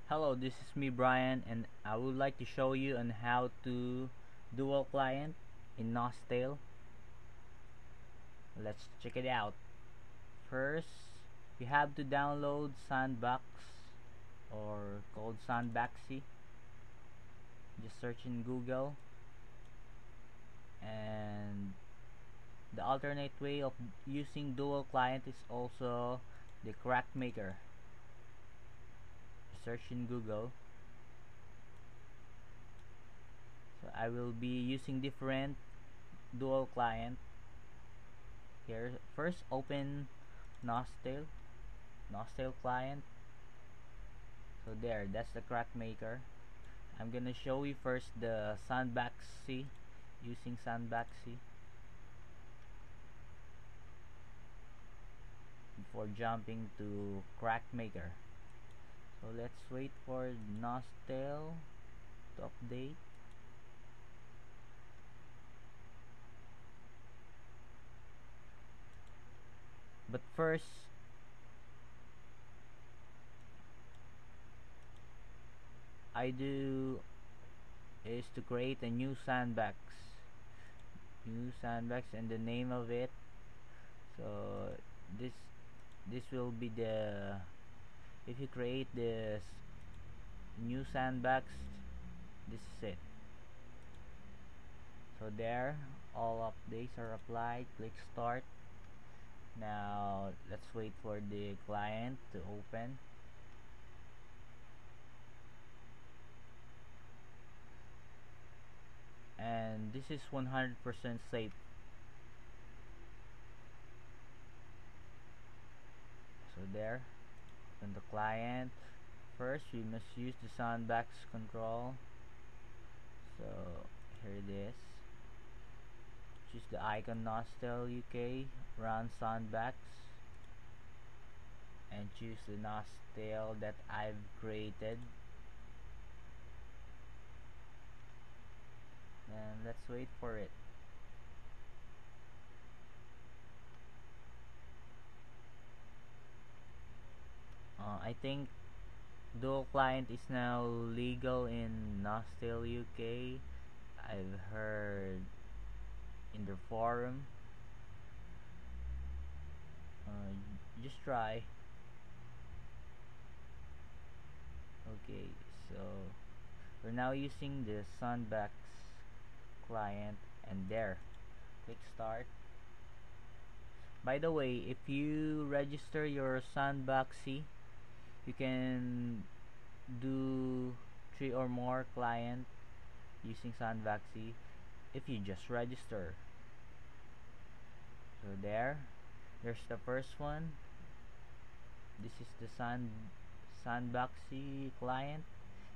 Hello, this is me Brian, and I would like to show you on how to dual client in Nostale. Let's check it out. First, you have to download Sandbox or called Sandboxy. Just search in Google, and the alternate way of using dual client is also the Crack Maker. Search in Google. So I will be using different dual client here. First, open Nostale client. So there, that's the Crack Maker. I'm gonna show you first the Sandboxy, using Sandboxy before jumping to Crack Maker. So let's wait for Nostale to update. But first, I do is to create a new sandbox and the name of it. So this will be the, if you create this new sandbox, this is it. So there, all updates are applied. Click start. Now let's wait for the client to open. And this is 100% safe. So there, on the client, first we must use the Sandbox control. So here it is. Choose the icon Nostale UK, run Sandbox, and choose the Nostale that I've created. And let's wait for it. I think dual client is now legal in Nostale UK. I've heard in the forum. Just try. Okay, so we're now using the Sandbox client, and there, click start. By the way, if you register your Sandboxy, you can do 3 or more client using Sandboxy if you just register. So there's the first one. This is the Sandboxy client,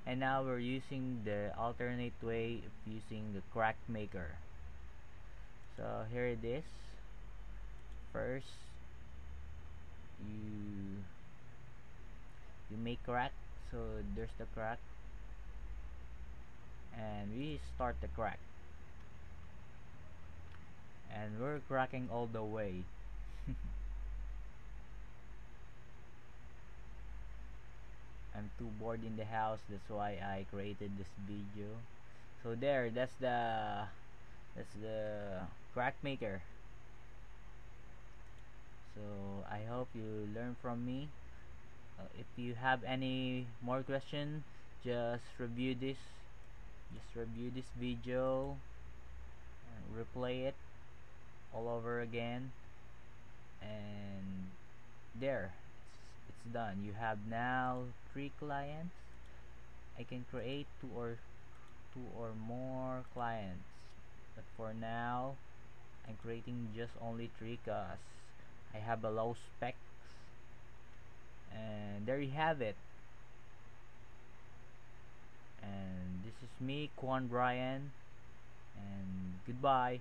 and now we're using the alternate way of using the Crack Maker. So here it is. First, you make crack. So there's the crack, and we start the crack, and we're cracking all the way. I'm too bored in the house, that's why I created this video. So there, that's the Crack Maker. So I hope you learn from me. If you have any more question, just review this video and replay it all over again, and there, it's done. You have now 3 clients. I can create 2 or more clients, but for now I'm creating just only 3 cause I have a low specs. And there you have it. And this is me, Quan Brian, and goodbye.